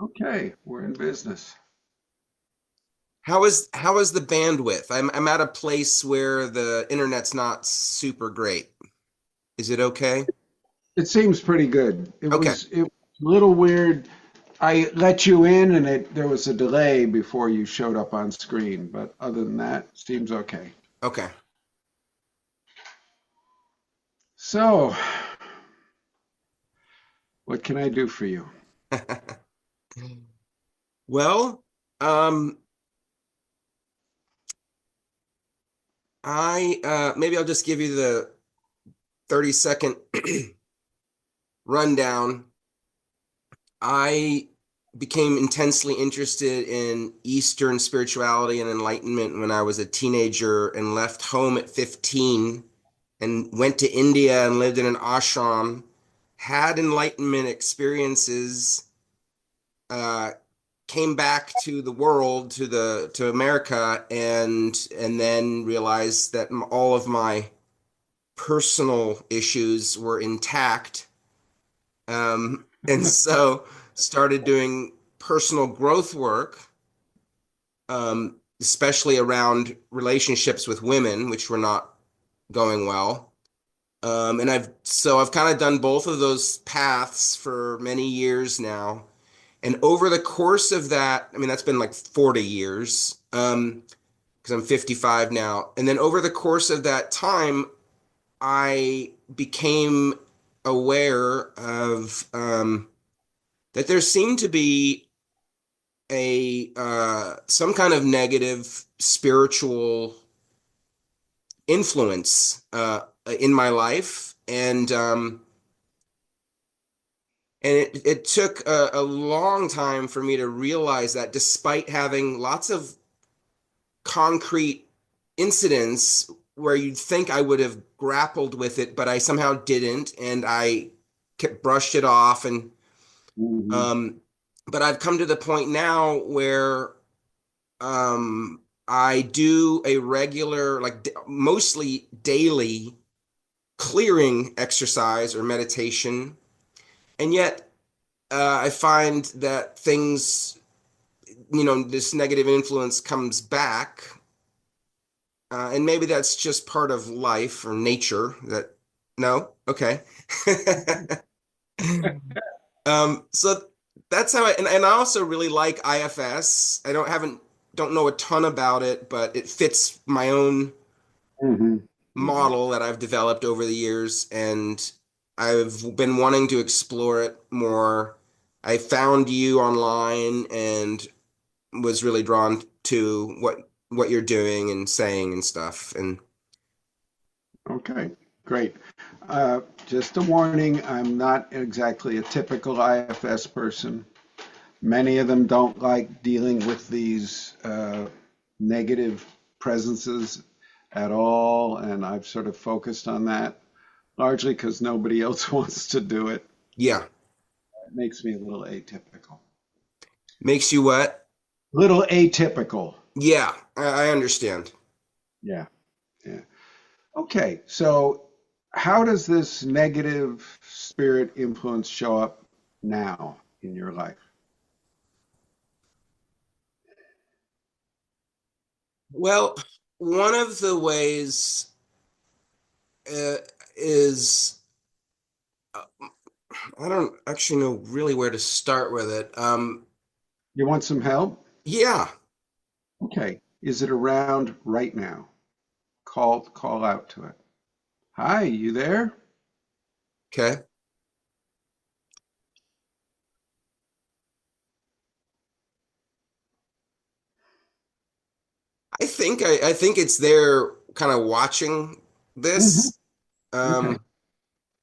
Okay, we're in business. How is the bandwidth? I'm at a place where the internet's not super great. Is it okay? It seems pretty good. Okay. It was a little weird. I let you in and there was a delay before you showed up on screen, but other than that, seems okay. Okay. So, what can I do for you? Well, um, I maybe I'll just give you the 30-second rundown. I became intensely interested in Eastern spirituality and enlightenment when I was a teenager and left home at 15 and went to India and lived in an ashram, had enlightenment experiences, uh, came back to the world, to America, and then realized that all of my personal issues were intact. And so started doing personal growth work, especially around relationships with women, which were not going well. And I've kind of done both of those paths for many years now. And over the course of that, I mean, that's been like 40 years, because I'm 55 now. And then over the course of that time, I became aware of that there seemed to be a some kind of negative spiritual influence in my life, and it took a long time for me to realize that, despite having lots of concrete incidents where you'd think I would have grappled with it, but I somehow didn't, and I kept brushed it off. And Mhm. um, but I've come to the point now where I do a regular, like mostly daily clearing exercise or meditation, and yet I find that things, this negative influence comes back. And maybe that's just part of life or nature that, no? Okay. So that's how and I also really like IFS. Don't know a ton about it, but it fits my own Mhm. Mhm. model that I've developed over the years, and I've been wanting to explore it more. I found you online and was really drawn to what you're doing and saying and stuff. And Okay, great. Just a warning, I'm not exactly a typical IFS person. Many of them don't like dealing with these negative presences at all, and I've sort of focused on that largely because nobody else wants to do it. yeah, It makes me a little atypical. makes you what? Little atypical. Yeah, I understand. Yeah, yeah. Okay, so how does this negative spirit influence show up now in your life? Well, one of the ways uh, is I don't actually know really where to start with it. You want some help? Yeah. Okay. Is it around right now? Call out to it. Hi, you there? Okay. I think it's there, kind of watching Hmm. this. Okay. Um,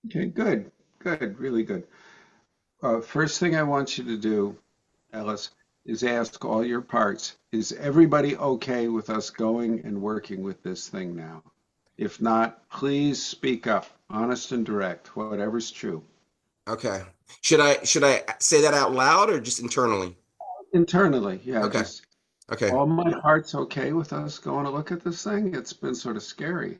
Okay, good. Good, really good. First thing I want you to do, Ellis, is ask all your parts, is everybody okay with us going and working with this thing now? If not, please speak up, honest and direct, whatever's true. okay. Should I say that out loud or just internally? Internally, yeah, Okay. just Okay. all my heart's okay with us going to look at this thing. It's been sort of scary.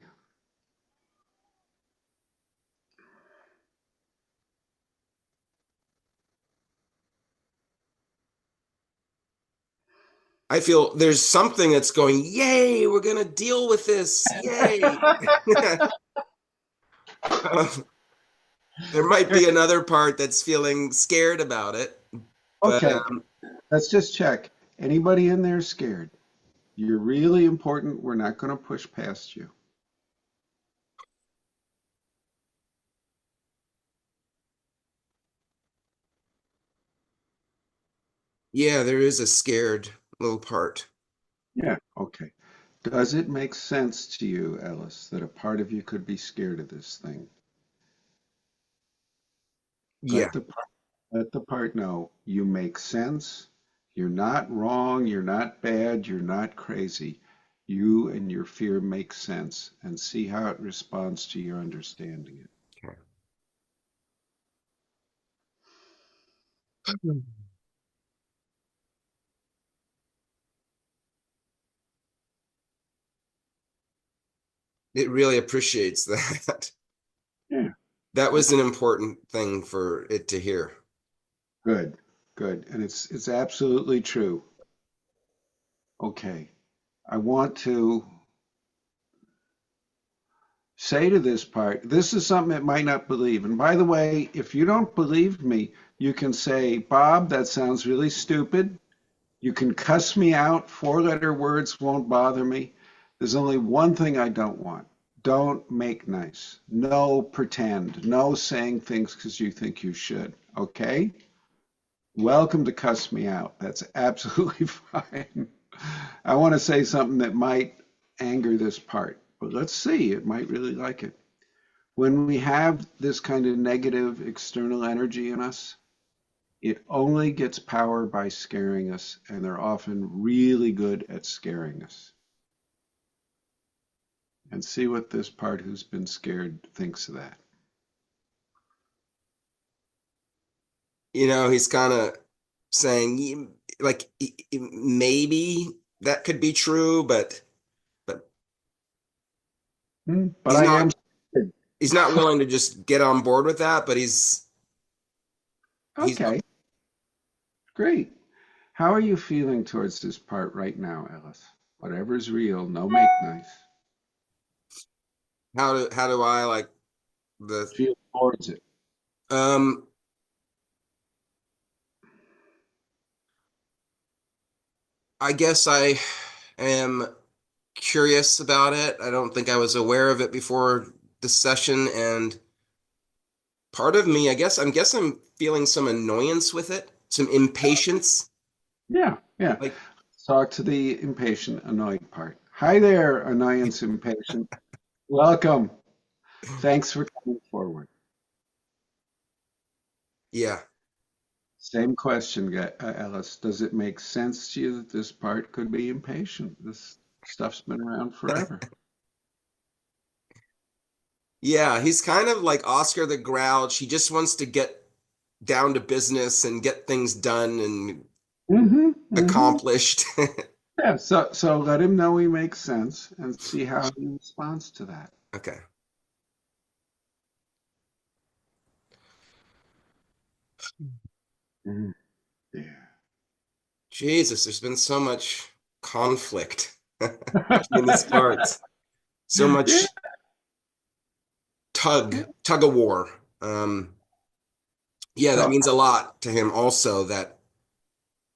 I feel there's something that's going, yay, we're gonna deal with this. Yay. Um, there might Great. be another part that's feeling scared about it, but Okay, let's just check. Anybody in there scared? You're really important. We're not going to push past you. yeah, there is a scared little part. Yeah. Okay. Does it make sense to you, Ellis, that a part of you could be scared of this thing? Yeah. Let the let the part know you make sense. You're not wrong. You're not bad. You're not crazy. You and your fear make sense, and see how it responds to your understanding it. It really appreciates that. Yeah. That was Okay. an important thing for it to hear. Good. Good. And it's absolutely true. Okay. I want to say to this part, this is something it might not believe. And by the way, if you don't believe me, you can say, Bob, that sounds really stupid. You can cuss me out. Four-letter words won't bother me. There's only one thing I don't want. Don't make nice. No pretend. No saying things because you think you should. Okay? Welcome to cuss me out. That's absolutely fine. I want to say something that might anger this part, but let's see. It might really like it. When we have this kind of negative external energy in us, it only gets power by scaring us, and they're often really good at scaring us. And see what this part who's been scared thinks of that. He's kind of saying, like, maybe that could be true, but Hmm, but he's I not am scared. he's not willing to just get on board with that, but he's Okay, great. How are you feeling towards this part right now, Ellis? Whatever's real, no make nice. how do I like the Feel towards it. um I guess I am curious about it. I don't think I was aware of it before the session, and part of me, I'm feeling some annoyance with it, some impatience. Yeah, yeah. Like, Let's talk to the impatient, annoyed part. Hi there, annoyance impatient. Welcome. Thanks for coming forward. yeah. Same question, Ellis. Does it make sense to you that this part could be impatient? This stuff's been around forever. Yeah, he's kind of like Oscar the Grouch. He just wants to get down to business and get things done and Mm-hmm, mm-hmm. accomplished. Yeah, so let him know he makes sense and see how he responds to that. Okay. Mm, yeah. Jesus, there's been so much conflict between these parts. So Yeah. much tug of war. Um, yeah, that So means a lot to him also that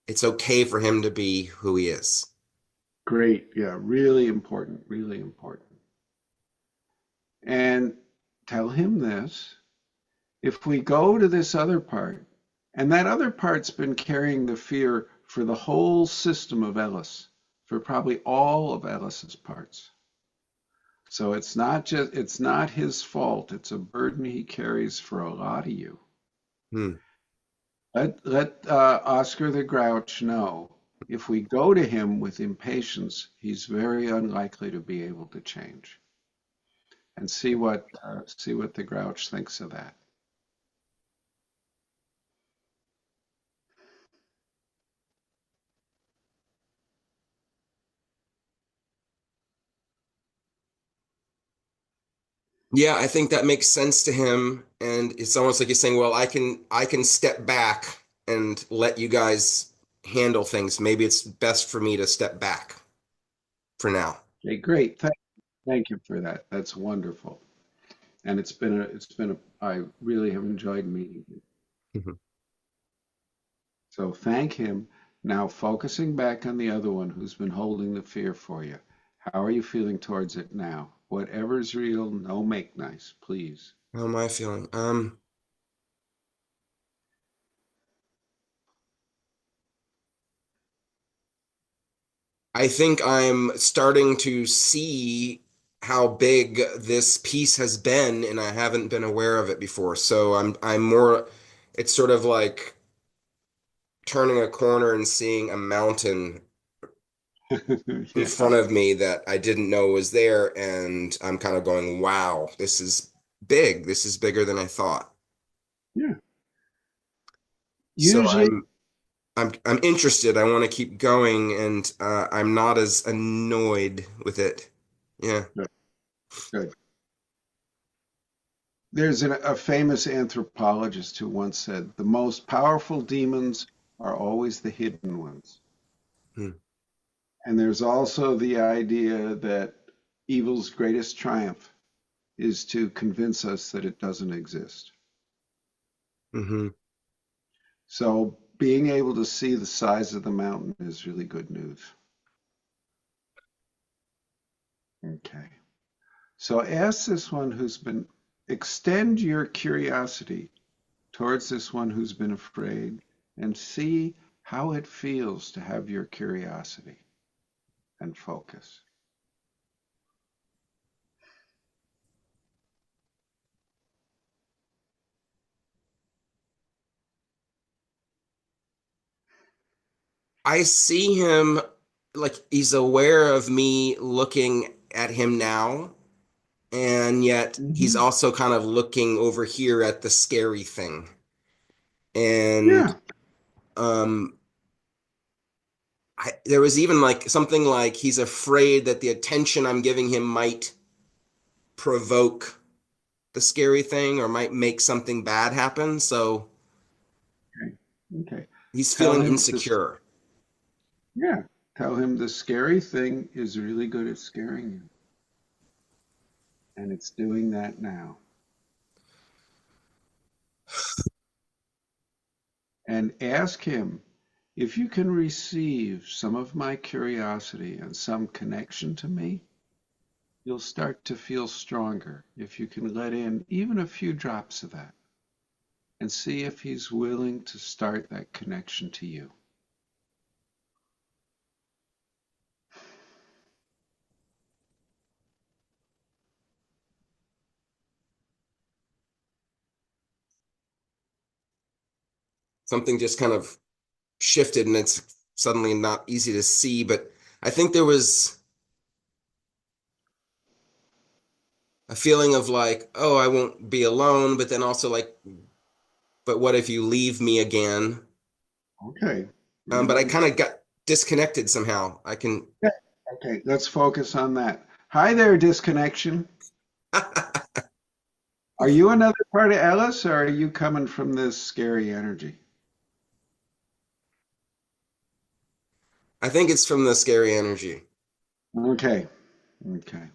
it's okay for him to be who he is. great. Yeah, really important, really important. And tell him this. If we go to this other part, and that other part's been carrying the fear for the whole system of Ellis, for probably all of Ellis's parts. So it's not his fault. It's a burden he carries for a lot of you. Hmm. Let Oscar the Grouch know if we go to him with impatience, he's very unlikely to be able to change. And see what the Grouch thinks of that. Yeah, I think that makes sense to him, and it's almost like he's saying, "Well, I can step back and let you guys handle things. Maybe it's best for me to step back for now. Okay, great. Thank you for that. That's wonderful. And I really have enjoyed meeting you. Mhm. So thank him. Now focusing back on the other one who's been holding the fear for you. How are you feeling towards it now? Whatever's real, no make nice, please. How am I feeling? I think I'm starting to see how big this piece has been, and I haven't been aware of it before. So I'm more, it's sort of like turning a corner and seeing a mountain in front Yes. of me that I didn't know was there, and I'm kind of going, wow, this is big. This is bigger than I thought. Yeah. So Usually, I'm interested. I want to keep going, and I'm not as annoyed with it. Yeah. good, good. There's a famous anthropologist who once said, the most powerful demons are always the hidden ones. Hmm. And there's also the idea that evil's greatest triumph is to convince us that it doesn't exist. Hmm. So being able to see the size of the mountain is really good news. Okay. So ask this one extend your curiosity towards this one who's been afraid and see how it feels to have your curiosity and focus. I see him like he's aware of me looking at him now, and yet he's Hmm. also kind of looking over here at the scary thing. And Yeah. um, there was even like something like he's afraid that the attention I'm giving him might provoke the scary thing or might make something bad happen. So Okay. Okay. he's Tell feeling him this. insecure. Yeah. Tell him the scary thing is really good at scaring you, and it's doing that now. And ask him if you can receive some of my curiosity and some connection to me, you'll start to feel stronger if you can let in even a few drops of that and see if he's willing to start that connection to you. Something just kind of shifted and it's suddenly not easy to see, but I think there was a feeling of like, oh, I won't be alone, but then also like, but what if you leave me again? Okay. But I Really? kind of got disconnected somehow. I can. Yeah. Okay, let's focus on that. Hi there, disconnection. Are you another part of Ellis or are you coming from this scary energy? I think it's from the scary energy. Okay. Okay.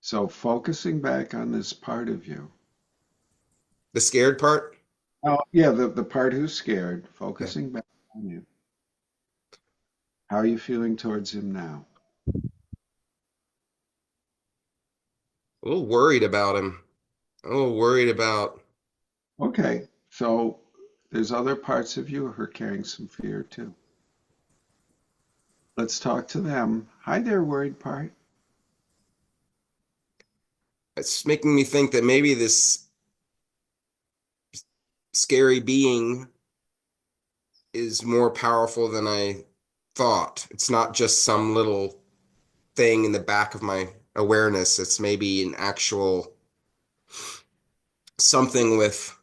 So focusing back on this part of you. The scared part? Oh, yeah, the part who's scared, Okay. focusing back on you. How are you feeling towards him now? A little worried about him. A little worried about. Okay, so there's other parts of you who are carrying some fear too. Let's talk to them. Hi there, worried part. It's making me think that maybe this scary being is more powerful than I thought. It's not just some little thing in the back of my awareness. It's maybe an actual something with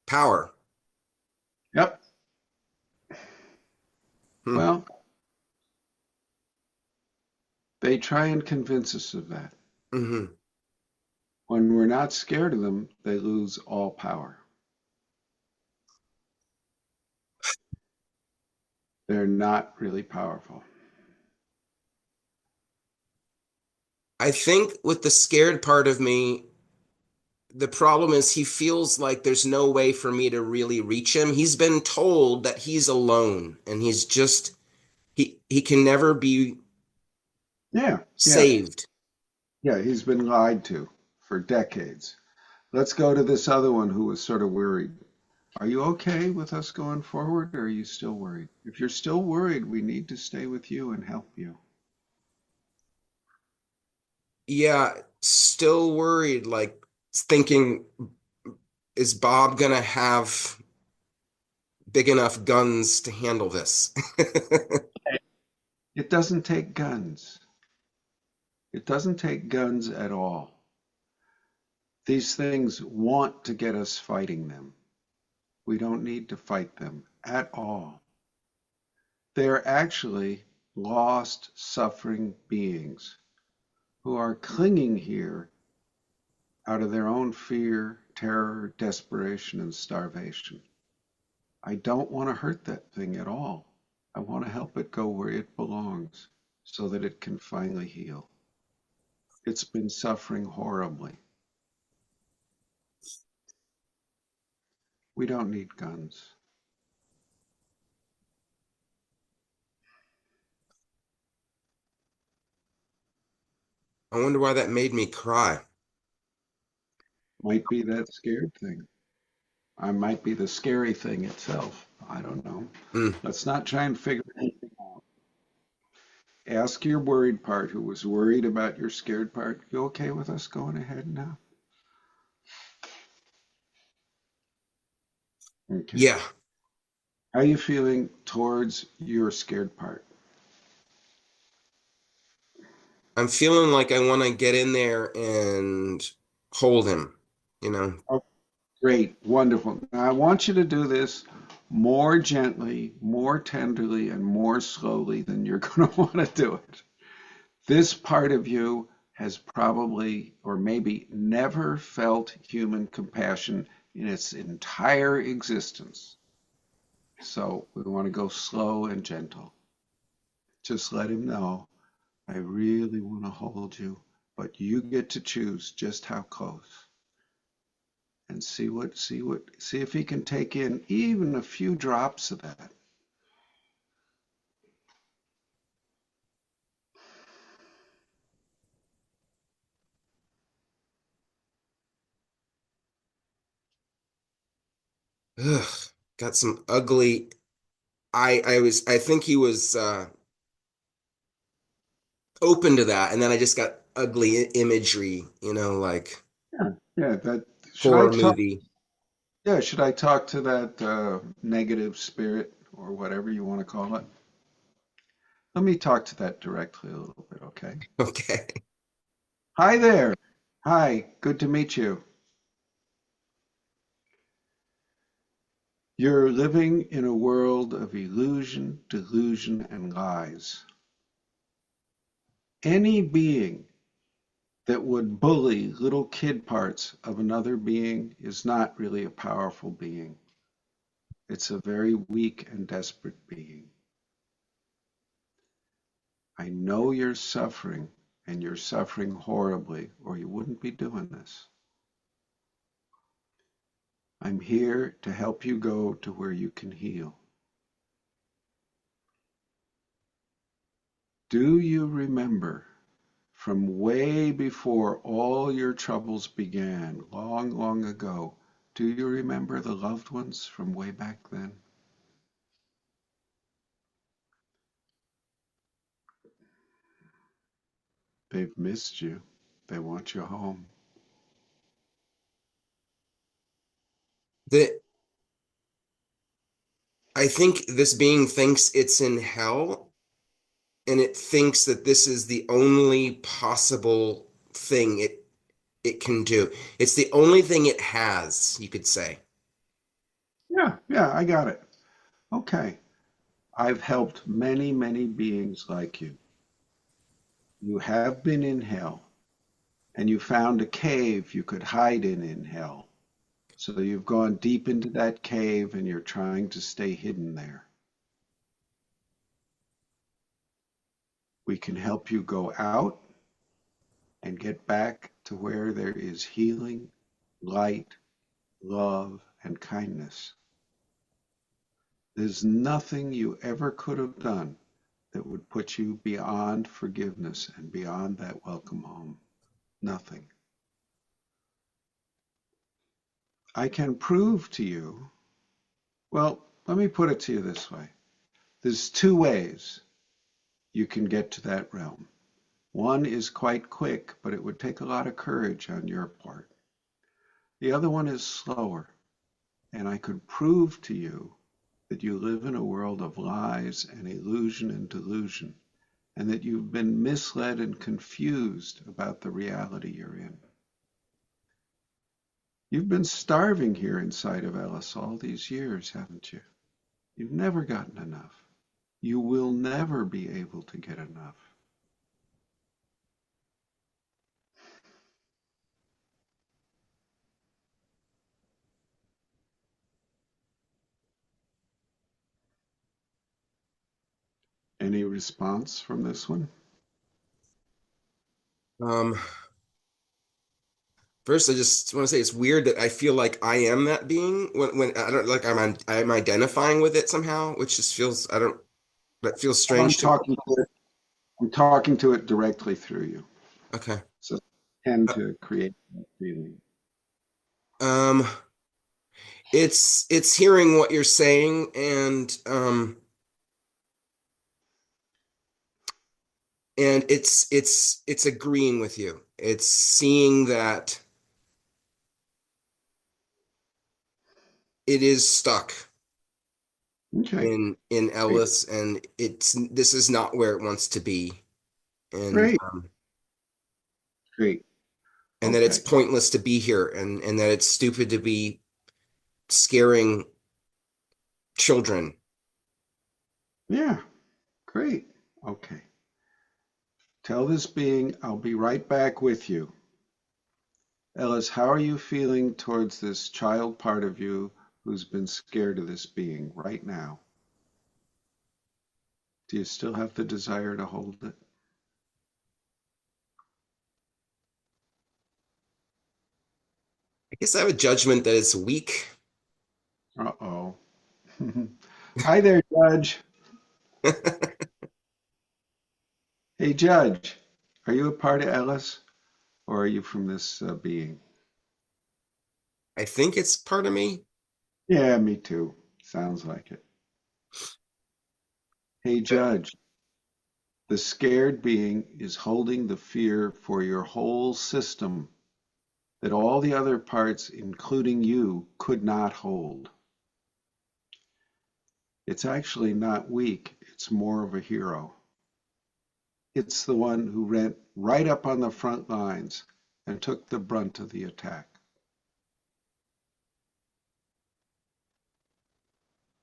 power. Yep. Hmm. Well, they try and convince us of that. Hmm. When we're not scared of them, they lose all power. They're not really powerful. I think with the scared part of me, the problem is he feels like there's no way for me to really reach him. He's been told that he's alone and he can never be Yeah, yeah, saved. yeah. He's been lied to for decades. Let's go to this other one who was sort of worried. Are you okay with us going forward, or are you still worried? If you're still worried, we need to stay with you and help you. Yeah, still worried, like thinking, is Bob gonna have big enough guns to handle this? It doesn't take guns. It doesn't take guns at all. These things want to get us fighting them. We don't need to fight them at all. They're actually lost, suffering beings who are clinging here out of their own fear, terror, desperation, and starvation. I don't want to hurt that thing at all. I want to help it go where it belongs so that it can finally heal. It's been suffering horribly. We don't need guns. I wonder why that made me cry. Might be that scared thing. I might be the scary thing itself. I don't know. Mm. Let's not try and figure anything out. Ask your worried part who was worried about your scared part. You okay with us going ahead now? Okay. Yeah, How are you feeling towards your scared part? I'm feeling like I want to get in there and hold him, you know. Oh, great, wonderful. Now I want you to do this more gently, more tenderly, and more slowly than you're going to want to do it. This part of you has probably or maybe never felt human compassion in its entire existence. So we want to go slow and gentle. Just let him know, I really want to hold you, but you get to choose just how close. And see if he can take in even a few drops of that. Ugh, got some ugly. I think he was open to that, and then I just got ugly imagery, like Yeah, yeah. That should I horror talk? movie. Yeah, should I talk to that negative spirit or whatever you want to call it? Let me talk to that directly a little bit, okay? Okay. Hi there. Hi, good to meet you. You're living in a world of illusion, delusion, and lies. Any being that would bully little kid parts of another being is not really a powerful being. It's a very weak and desperate being. I know you're suffering, and you're suffering horribly, or you wouldn't be doing this. I'm here to help you go to where you can heal. Do you remember from way before all your troubles began, long, long ago? Do you remember the loved ones from way back then? They've missed you. They want you home. The I think this being thinks it's in hell, and it thinks that this is the only possible thing it can do. It's the only thing it has, you could say. Yeah, yeah, I got it. Okay. I've helped many, many beings like you. You have been in hell, and you found a cave you could hide in hell. So you've gone deep into that cave and you're trying to stay hidden there. We can help you go out and get back to where there is healing, light, love, and kindness. There's nothing you ever could have done that would put you beyond forgiveness and beyond that welcome home. Nothing. I can prove to you, well, let me put it to you this way. There's two ways you can get to that realm. One is quite quick, but it would take a lot of courage on your part. The other one is slower, and I could prove to you that you live in a world of lies and illusion and delusion, and that you've been misled and confused about the reality you're in. You've been starving here inside of Ellis all these years, haven't you? You've never gotten enough. You will never be able to get enough. Any response from this one? Um, First, I just want to say it's weird that I feel like I am that being when I don't like I'm identifying with it somehow, which just feels I don't that feels I'm strange to me. talking to it. I'm talking to it directly through you. Okay. So tend Uh, to create that feeling. Um, it's hearing what you're saying and it's agreeing with you. It's seeing that it is stuck Okay, in great, Ellis, and it's this is not where it wants to be, and great, um, great. and that it's Okay, pointless to be here, and that it's stupid to be scaring children. yeah, great. Okay. Tell this being, I'll be right back with you. Ellis, how are you feeling towards this child part of you who's been scared of this being right now? Do you still have the desire to hold it? I guess I have a judgment that it's weak. Uh-oh. Hi there, Judge. Hey, Judge, are you a part of Ellis or are you from this being? I think it's part of me. Yeah, me too. Sounds like it. Hey, Judge, the scared being is holding the fear for your whole system that all the other parts, including you, could not hold. It's actually not weak, it's more of a hero. It's the one who went right up on the front lines and took the brunt of the attack.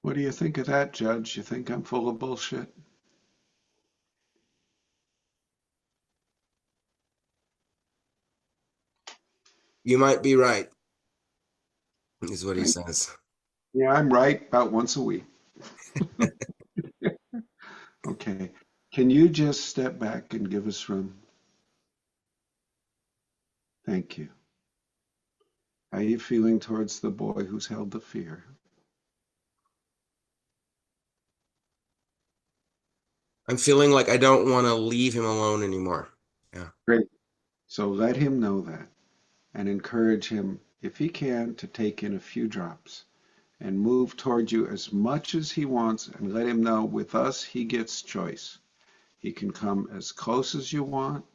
What do you think of that, Judge? You think I'm full of bullshit? You might be right, is what he Thank says. you. Yeah, I'm right about once a week. Okay. Can you just step back and give us room? Thank you. How are you feeling towards the boy who's held the fear? I'm feeling like I don't want to leave him alone anymore. Yeah. Great. So let him know that and encourage him, if he can, to take in a few drops and move toward you as much as he wants and let him know with us he gets choice. He can come as close as you want,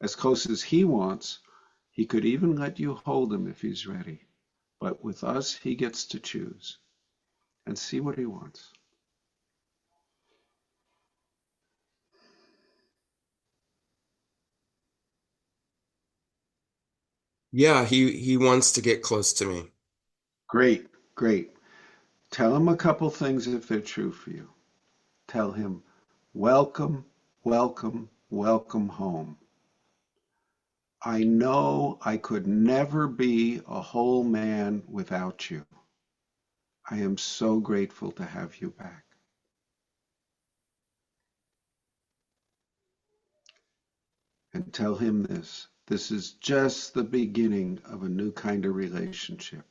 as close as he wants. He could even let you hold him if he's ready. But with us, he gets to choose and see what he wants. Yeah, he wants to get close to me. Great, great. Tell him a couple things if they're true for you. Tell him, welcome, welcome, welcome home. I know I could never be a whole man without you. I am so grateful to have you back. and tell him this. This is just the beginning of a new kind of relationship.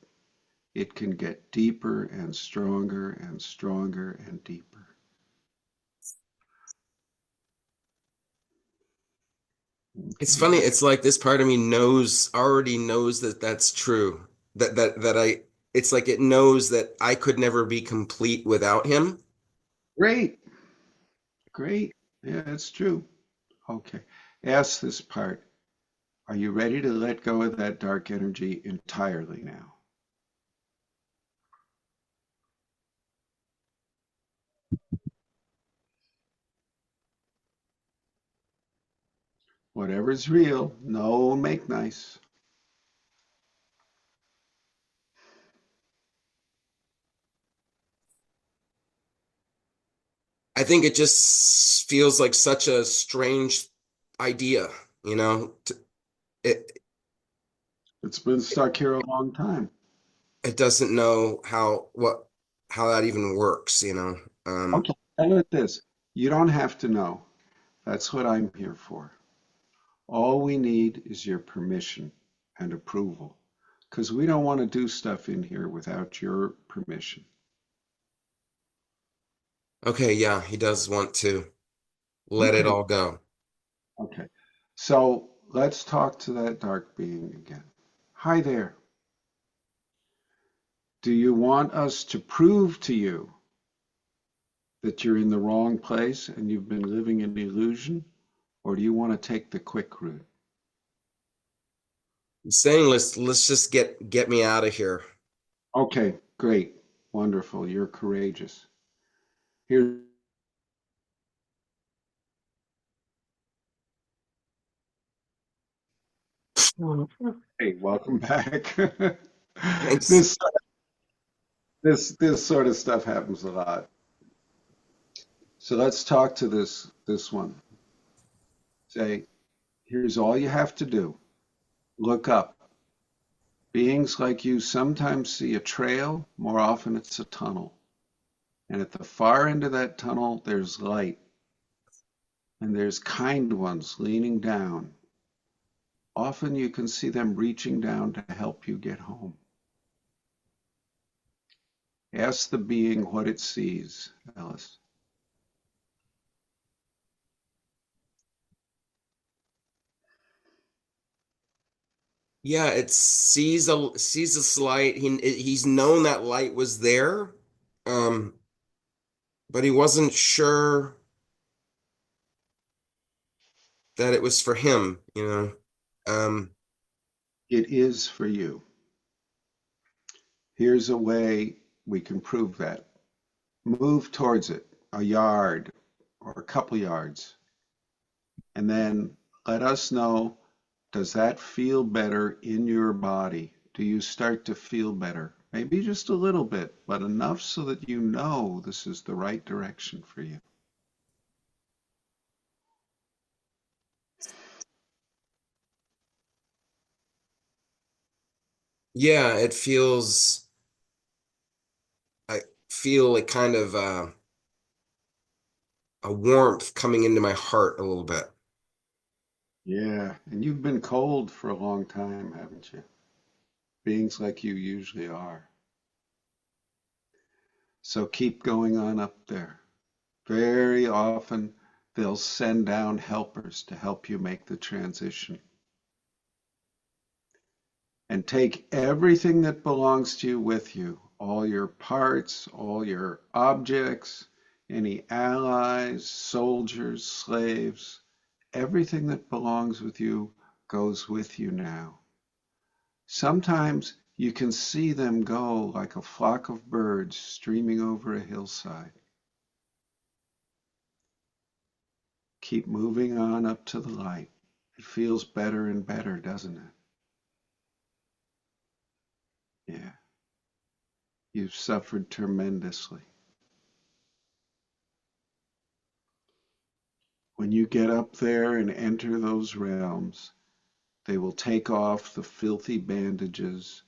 It can get deeper and stronger and stronger and deeper. It's Okay. funny. It's like this part of me already knows that that's true. It's like it knows that I could never be complete without him. Great. Great. Yeah, it's true. Okay. Ask this part. Are you ready to let go of that dark energy entirely now? Whatever's real, no make nice. I think it just feels like such a strange idea, you know? It It's been stuck here a long time. it doesn't know how that even works, you know? Okay, tell it this. You don't have to know. That's what I'm here for. All we need is your permission and approval, because we don't want to do stuff in here without your permission. Okay, yeah, he does want to let it Okay, all go. okay. So let's talk to that dark being again. Hi there. Do you want us to prove to you that you're in the wrong place and you've been living in illusion? Or do you want to take the quick route? He's saying let's just get me out of here. Okay, great. Wonderful. You're courageous. Here, hey, welcome back. Thanks. This this sort of stuff happens a lot. So let's talk to this one. Say, here's all you have to do. Look up. Beings like you sometimes see a trail, more often it's a tunnel. And at the far end of that tunnel, there's light, and there's kind ones leaning down. Often you can see them reaching down to help you get home. Ask the being what it sees, Ellis. Yeah, it sees this light. He's known that light was there, um, but he wasn't sure that it was for him, you know. Um, It is for you. Here's a way we can prove that. Move towards it, a yard or a couple yards, and then let us know, does that feel better in your body? Do you start to feel better? Maybe just a little bit, but enough so that you know this is the right direction for you. yeah, I feel like kind of a warmth coming into my heart a little bit. Yeah, and you've been cold for a long time, haven't you? Beings like you usually are. So keep going on up there. Very often they'll send down helpers to help you make the transition. And take everything that belongs to you with you, all your parts, all your objects, any allies, soldiers, slaves, everything that belongs with you goes with you now. Sometimes you can see them go like a flock of birds streaming over a hillside. Keep moving on up to the light. It feels better and better, doesn't it? Yeah. You've suffered tremendously. When you get up there and enter those realms, they will take off the filthy bandages,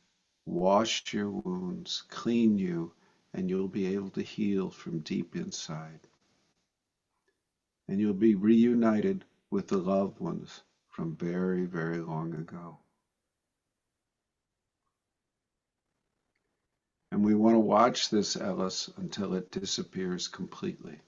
wash your wounds, clean you, and you'll be able to heal from deep inside. And you'll be reunited with the loved ones from very, very long ago. And we want to watch this, Ellis, until it disappears completely.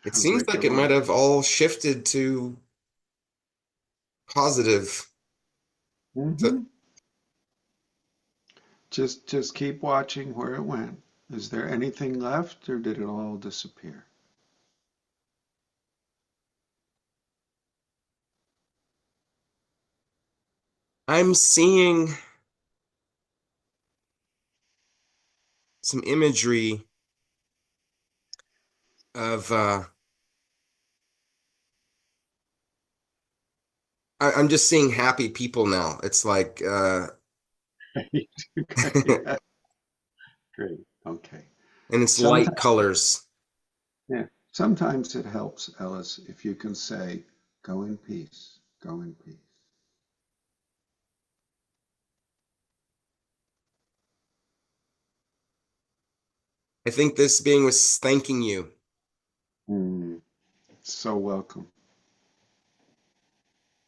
It How's seems that like it going? might have all shifted to positive. So Hmm. Just keep watching where it went. Is there anything left, or did it all disappear? I'm seeing some imagery of I'm just seeing happy people now. It's like Okay, great. Okay. and it's light Sometimes, colors. yeah, sometimes it helps, Ellis, if you can say, go in peace, go in peace. I think this being was thanking you. Mm, so welcome.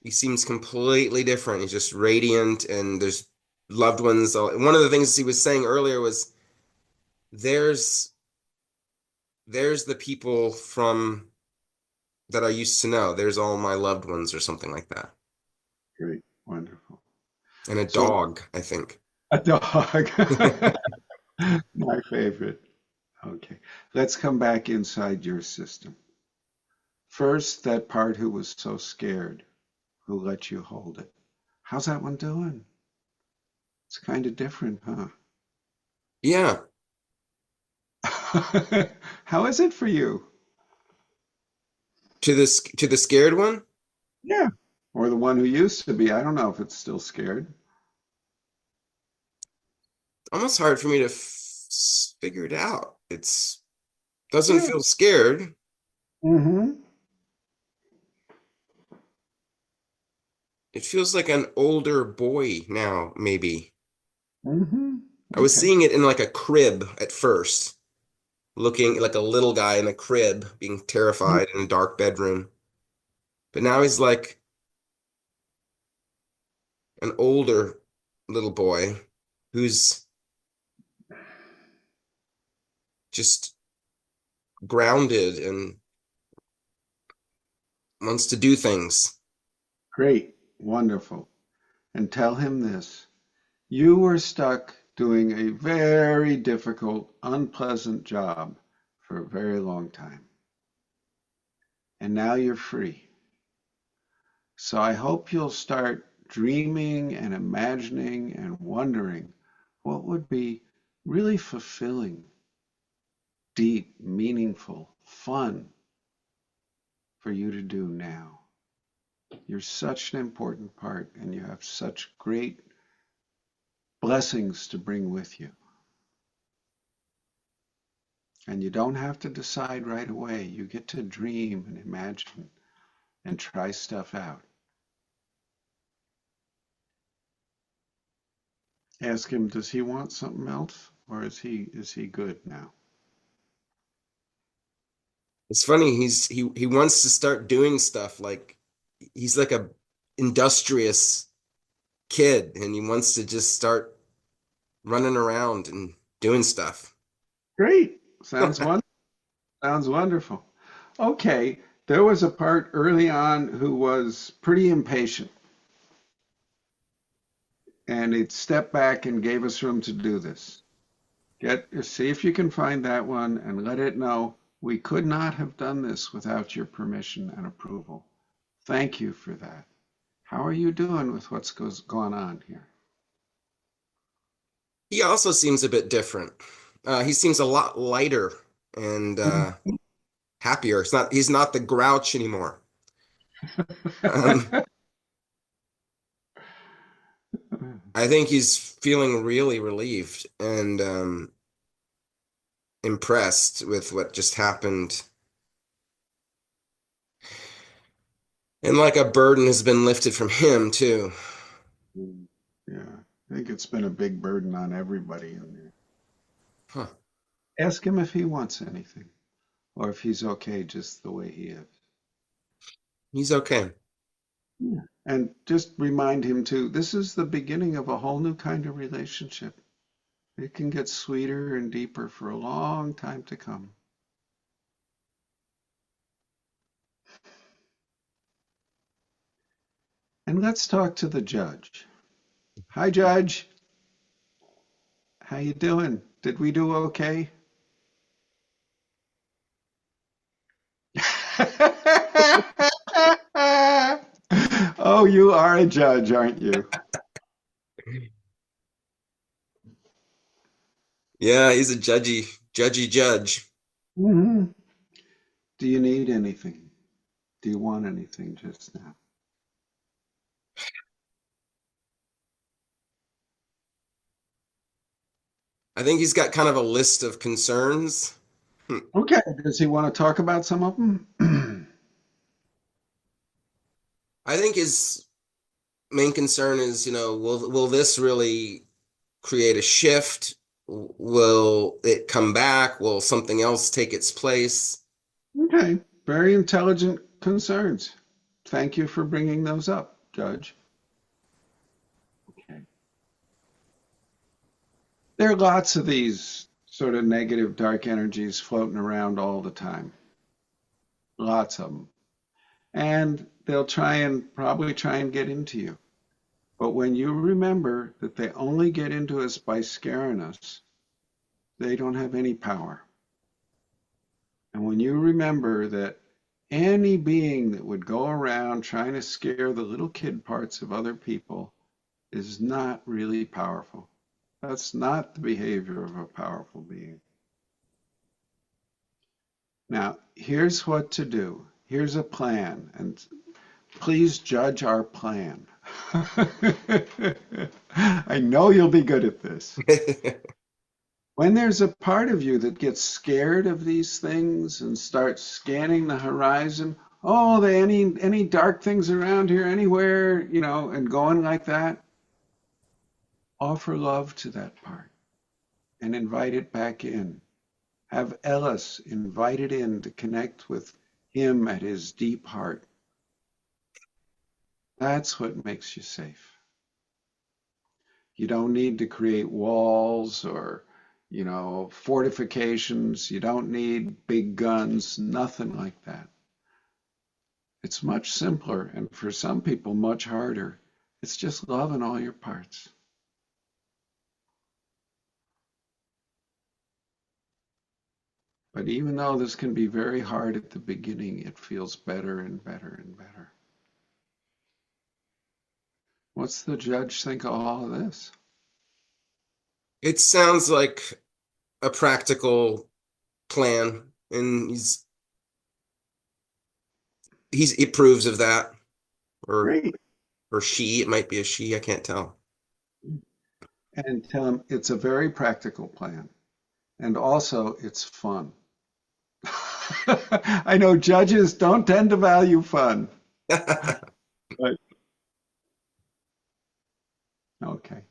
He seems completely different. He's just radiant, and there's loved ones. One of the things he was saying earlier was there's there's the people from that I used to know. There's all my loved ones or something like that. Great, wonderful. And a So, dog, I think. a dog, my favorite. Okay, let's come back inside your system. First, that part who was so scared, who let you hold it. How's that one doing? It's kind of different, huh? Yeah, How is it for you? to the scared one. Yeah. Or the one who used to be. I don't know if it's still scared. Almost hard for me to figure it out. It's doesn't Yeah. feel scared. Mm-hmm. It feels like an older boy now, maybe. Mm-hmm. I was Okay. seeing it in like a crib at first, looking like a little guy in a crib, being terrified in a dark bedroom. But now he's like an older little boy who's just grounded and wants to do things. Great. Wonderful. And tell him this. You were stuck doing a very difficult, unpleasant job for a very long time. And now you're free. So I hope you'll start dreaming and imagining and wondering what would be really fulfilling, deep, meaningful, fun for you to do now. You're such an important part and you have such great blessings to bring with you. And you don't have to decide right away. You get to dream and imagine and try stuff out. Ask him, does he want something else or is he good now? It's funny, he wants to start doing stuff like he's like a industrious kid and he wants to just start running around and doing stuff. Great. Sounds wonderful. Okay, there was a part early on who was pretty impatient, and it stepped back and gave us room to do this. See if you can find that one and let it know we could not have done this without your permission and approval. Thank you for that. How are you doing with what's gone on here? He also seems a bit different. He seems a lot lighter and happier. He's not the grouch anymore. Um, I think he's feeling really relieved and impressed with what just happened. And like a burden has been lifted from him too. Yeah, I think it's been a big burden on everybody in there. Huh. Ask him if he wants anything or if he's okay just the way he is. He's okay. Yeah. And just remind him too, this is the beginning of a whole new kind of relationship. It can get sweeter and deeper for a long time to come. And let's talk to the judge. Hi, Judge. How you doing? Did we do okay? Oh, you are a judge, aren't you? Yeah, he's a judgy judge. Hmm. Do you need anything? Do you want anything just now? I think he's got kind of a list of concerns. Hmm. Okay. Does he want to talk about some of them? I think his main concern is, will this really create a shift? Will it come back? Will something else take its place? Okay. Very intelligent concerns. Thank you for bringing those up, Judge. Okay. There are lots of these sort of negative dark energies floating around all the time. Lots of them. And they'll probably try and get into you. But when you remember that they only get into us by scaring us, they don't have any power. And when you remember that any being that would go around trying to scare the little kid parts of other people is not really powerful. That's not the behavior of a powerful being. Now, here's what to do. Here's a plan, and please judge our plan. I know you'll be good at this. When there's a part of you that gets scared of these things and starts scanning the horizon, oh, any dark things around here anywhere, and going like that, offer love to that part and invite it back in. Have Ellis invite it in to connect with him at his deep heart. That's what makes you safe. You don't need to create walls or, fortifications. You don't need big guns, nothing like that. It's much simpler and for some people much harder. It's just love in all your parts. But even though this can be very hard at the beginning, it feels better and better and better. What's the judge think of all of this? It sounds like a practical plan, and he approves of that, or Great. or she. It might be a she. I can't tell. And tell him it's a very practical plan. And also, it's fun. I know judges don't tend to value fun. But okay.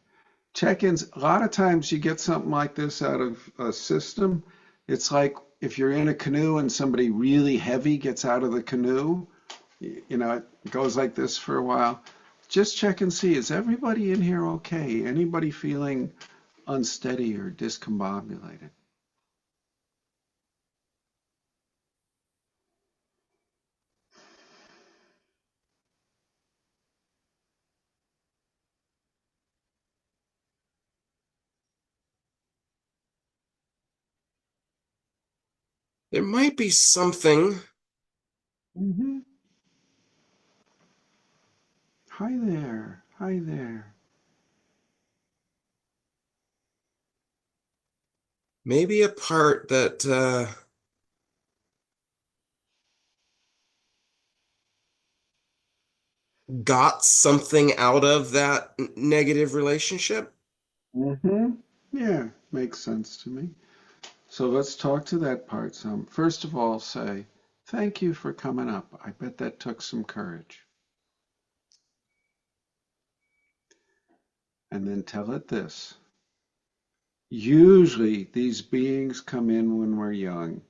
Check-ins, a lot of times you get something like this out of a system. It's like if you're in a canoe and somebody really heavy gets out of the canoe, it goes like this for a while. Just check and see, is everybody in here okay? Anybody feeling unsteady or discombobulated? There might be something. Hmm. Hi there. Hi there. Maybe a part that got something out of that negative relationship. Mm-hmm. Yeah, makes sense to me. So let's talk to that part some. First of all, say, thank you for coming up. I bet that took some courage. And then tell it this. Usually these beings come in when we're young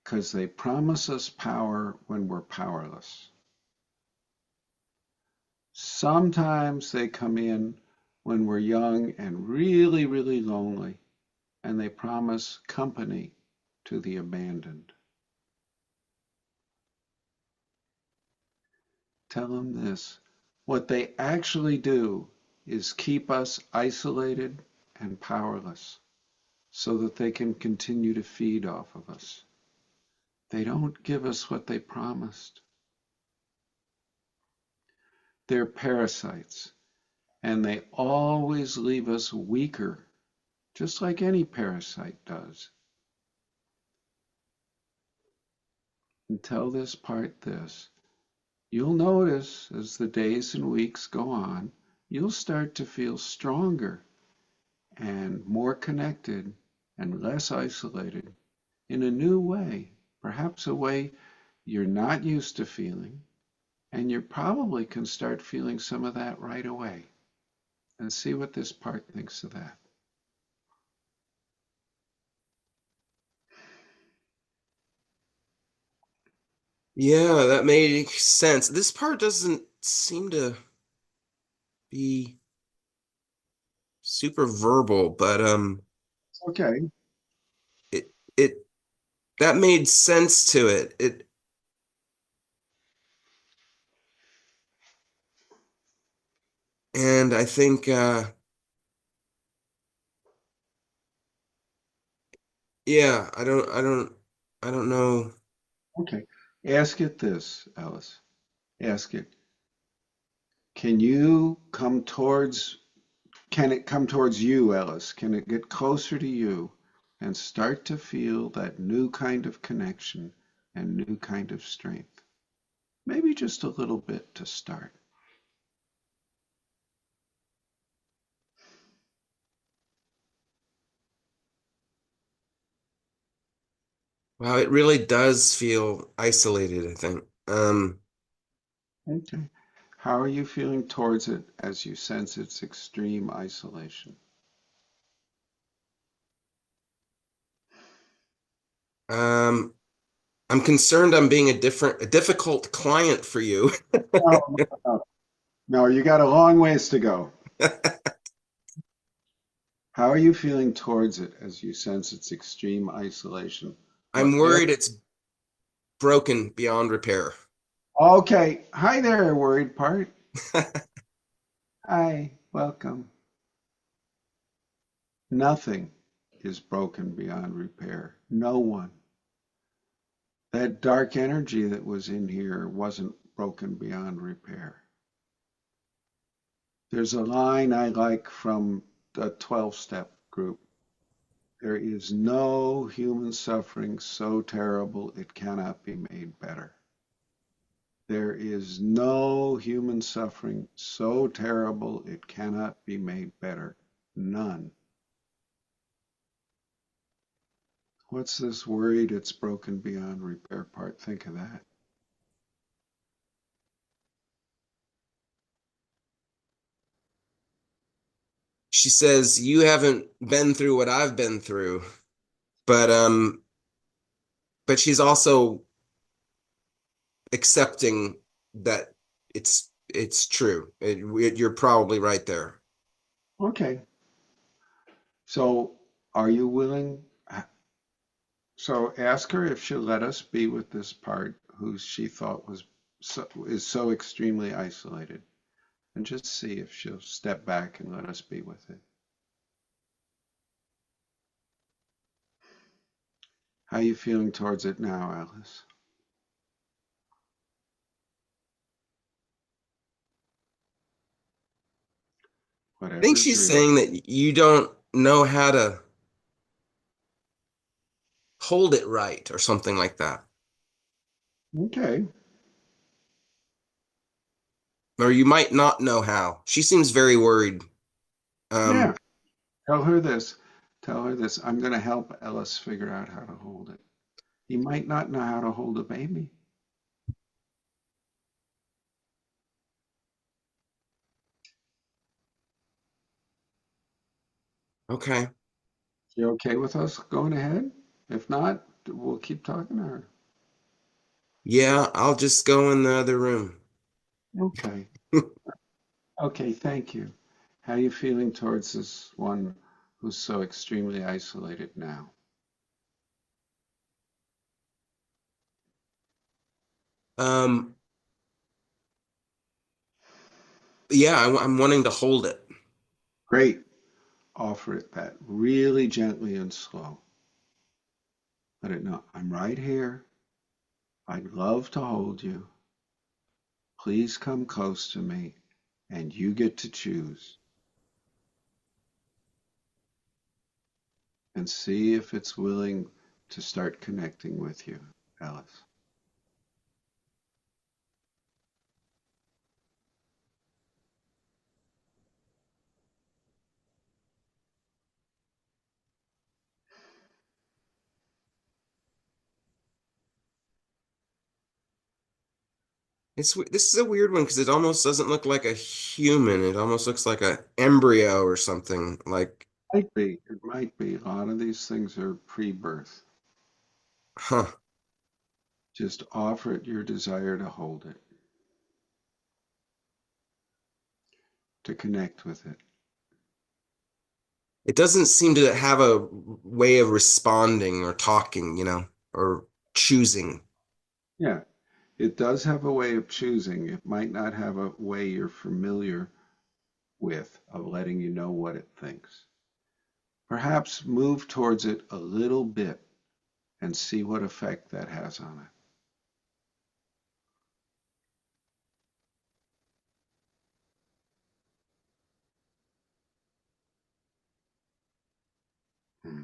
because they promise us power when we're powerless. Sometimes they come in when we're young and really, really lonely, and they promise company to the abandoned. Tell them this. What they actually do is keep us isolated and powerless so that they can continue to feed off of us. They don't give us what they promised. They're parasites, and they always leave us weaker, just like any parasite does. And tell this part this. You'll notice as the days and weeks go on, you'll start to feel stronger and more connected and less isolated in a new way, perhaps a way you're not used to feeling, and you probably can start feeling some of that right away. And see what this part thinks of that. Yeah, that makes sense. This part doesn't seem to be super verbal, but Okay. it that made sense to it. And I think yeah, I don't know. Okay. Ask it this, Alice. Ask it. Can you come towards, can it come towards you, Alice? Can it get closer to you and start to feel that new kind of connection and new kind of strength? Maybe just a little bit to start. Wow, it really does feel isolated, I think. Okay. How are you feeling towards it as you sense its extreme isolation? Um, I'm concerned I'm being a difficult client for you. No, no, no, you got a long ways to go. How are you feeling towards it as you sense its extreme isolation? I'm What if, worried it's broken beyond repair. okay, hi there, worried part. Hi, welcome. Nothing is broken beyond repair. No one. That dark energy that was in here wasn't broken beyond repair. There's a line I like from the 12-step group. There is no human suffering so terrible it cannot be made better. There is no human suffering so terrible it cannot be made better. None. What's this worried it's broken beyond repair part? Think of that. She says, "You haven't been through what I've been through." But she's also accepting that it's true. You're probably right there. Okay. So are you willing? So ask her if she'll let us be with this part who she thought was is so extremely isolated, and just see if she'll step back and let us be with it. How are you feeling towards it now, Alice? I think Whatever's she's real. saying that you don't know how to hold it right or something like that. Okay. Or you might not know how. She seems very worried. Yeah. Um, Tell her this. Tell her this. I'm going to help Ellis figure out how to hold it. He might not know how to hold a baby. okay. You okay with us going ahead? If not, we'll keep talking to her. Yeah, I'll just go in the other room. Okay. Okay, thank you. How are you feeling towards this one who's so extremely isolated now? Um, yeah, I'm wanting to hold it. Great. Offer it that really gently and slow. Let it know, I'm right here. I'd love to hold you. Please come close to me, and you get to choose. And see if it's willing to start connecting with you, Alice. This is a weird one because it almost doesn't look like a human. It almost looks like a embryo or something. Like, Might be. It might be. A lot of these things are pre-birth. huh. Just offer it your desire to hold it, to connect with it. It doesn't seem to have a way of responding or talking, or choosing. Yeah, it does have a way of choosing. It might not have a way you're familiar with of letting you know what it thinks. Perhaps move towards it a little bit and see what effect that has on it. Hmm.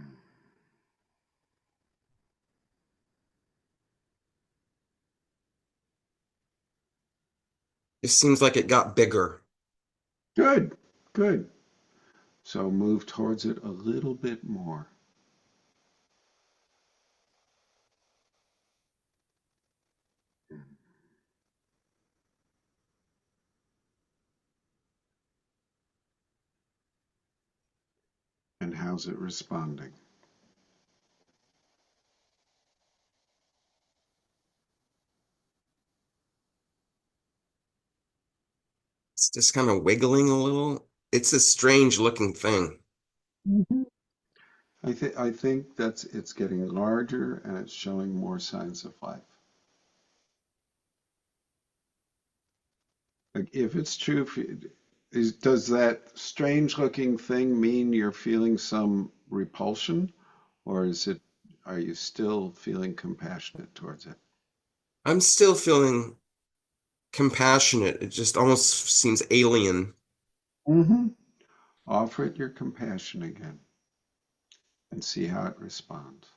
It seems like it got bigger. Good, good. So move towards it a little bit more and how's it responding? It's just kind of wiggling a little. It's a strange looking thing. Mhm. I think that's it's getting larger and it's showing more signs of life. Like if it's true, does that strange looking thing mean you're feeling some repulsion, or are you still feeling compassionate towards it? I'm still feeling compassionate. It just almost seems alien. Mm-hmm. Offer it your compassion again and see how it responds.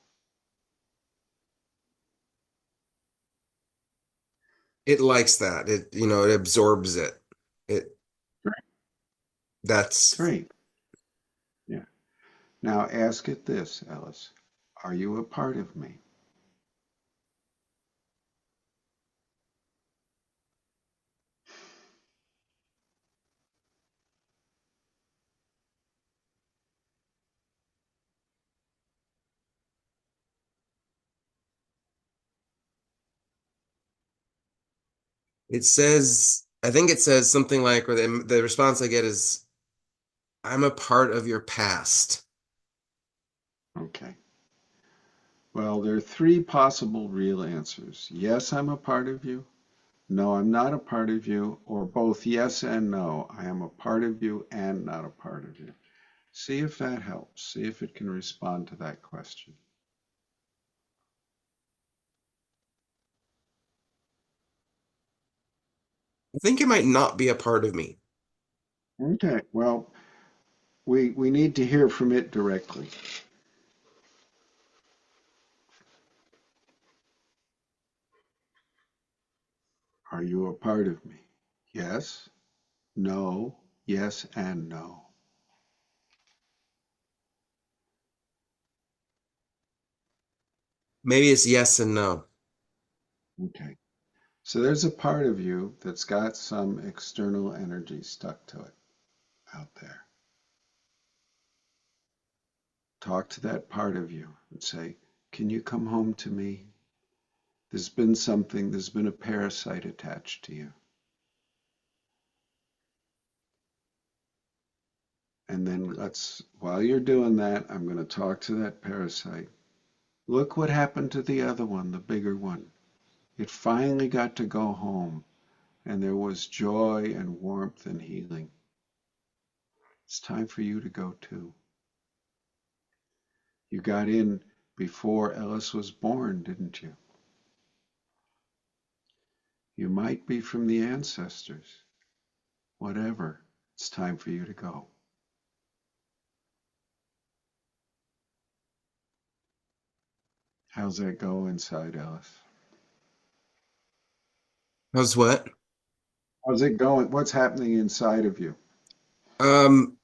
It likes that. It absorbs it. It Great. that's Great. Yeah. Now ask it this, Ellis. Are you a part of me? I think it says something like, or the response I get is, I'm a part of your past. Okay. Well, there are three possible real answers. Yes, I'm a part of you. No, I'm not a part of you. Or both yes and no. I am a part of you and not a part of you. See if that helps. See if it can respond to that question. I think it might not be a part of me. Okay. Well, we need to hear from it directly. Are you a part of me? Yes, no, yes, and no. Maybe it's yes and no. Okay. So there's a part of you that's got some external energy stuck to it out there. Talk to that part of you and say, can you come home to me? There's been a parasite attached to you. And then while you're doing that, I'm going to talk to that parasite. Look what happened to the other one, the bigger one. It finally got to go home, and there was joy and warmth and healing. It's time for you to go too. You got in before Ellis was born, didn't you? You might be from the ancestors. Whatever, it's time for you to go. How's that go inside, Ellis? How's what? How's it going? What's happening inside of you? Um,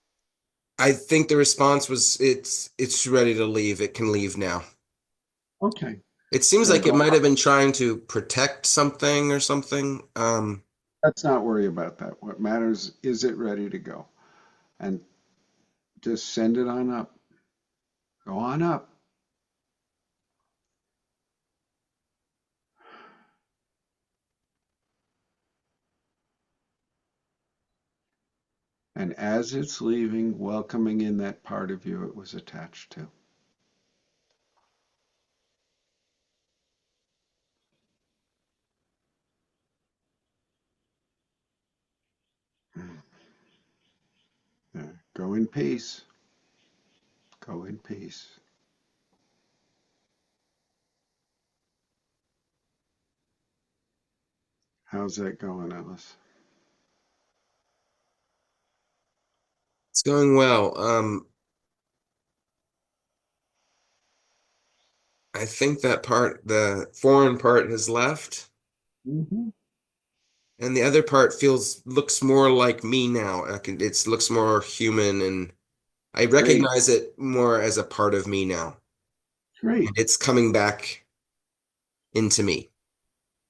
I think the response was it's ready to leave. It can leave now. Okay. It seems Now like it go. might have been trying to protect something or something. Let's not worry about that. What matters is it ready to go? And just send it on up. Go on up. And as it's leaving, welcoming in that part of you it was attached to. There. Go in peace. Go in peace. How's that going, Ellis? It's going well. I think that part, the foreign part, has left, Hmm. and the other part looks more like me now. It looks more human, and I Great. recognize it more as a part of me now, and Great. it's coming back into me.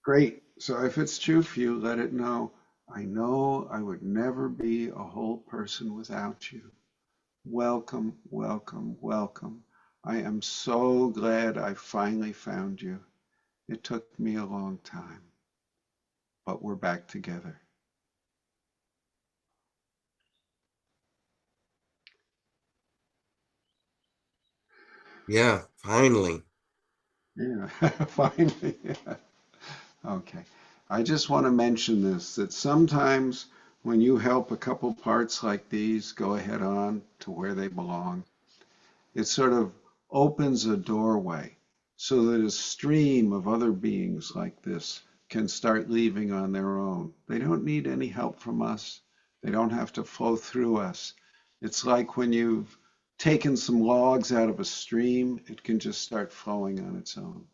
Great. So if it's true for you, let it know I would never be a whole person without you. Welcome, welcome, welcome. I am so glad I finally found you. It took me a long time, but we're back together. Yeah, finally. Yeah, finally. Yeah. Okay. I just want to mention this that sometimes when you help a couple parts like these go ahead on to where they belong, it sort of opens a doorway so that a stream of other beings like this can start leaving on their own. They don't need any help from us. They don't have to flow through us. It's like when you've taken some logs out of a stream, it can just start flowing on its own.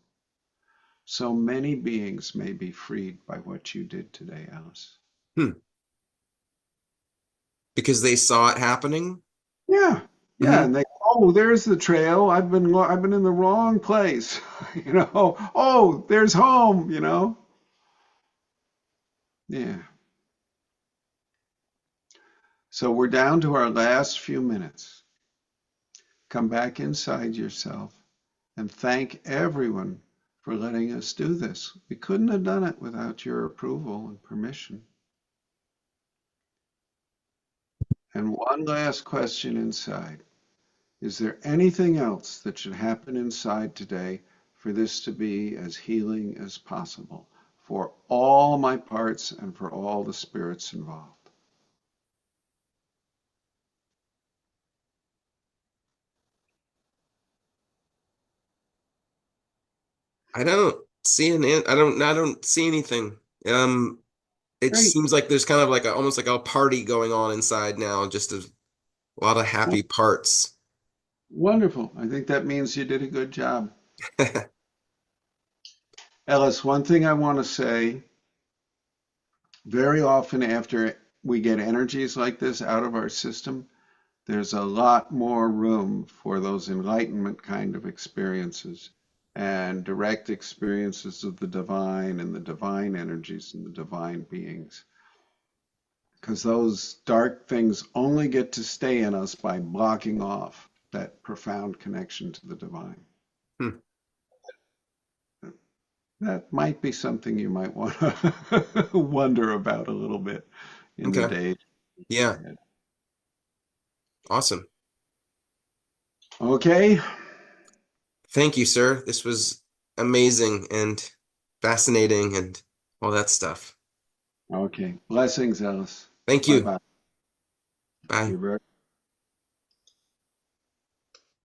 So many beings may be freed by what you did today, Alice. Hmm. Because they saw it happening. Yeah, yeah, Hmm. and they, oh, there's the trail. I've been in the wrong place, you know. Oh, there's home, you know. Yeah. So we're down to our last few minutes. Come back inside yourself and thank everyone for letting us do this. We couldn't have done it without your approval and permission. And one last question inside. Is there anything else that should happen inside today for this to be as healing as possible for all my parts and for all the spirits involved? I don't I don't see anything. It Great. seems like there's kind of like almost like a party going on inside now, just a lot of happy parts. Wonderful. I think that means you did a good job. Ellis, one thing I want to say very often after we get energies like this out of our system, there's a lot more room for those enlightenment kind of experiences and direct experiences of the divine and the divine energies and the divine beings. Because those dark things only get to stay in us by blocking off that profound connection to the divine. Hmm. That might be something you might want to wonder about a little bit in the Okay. days Yeah. ahead. Awesome. Okay. Thank you, sir. This was amazing and fascinating and all that stuff. Okay. Blessings, Alice. Thank Bye you. bye. Bye. You're very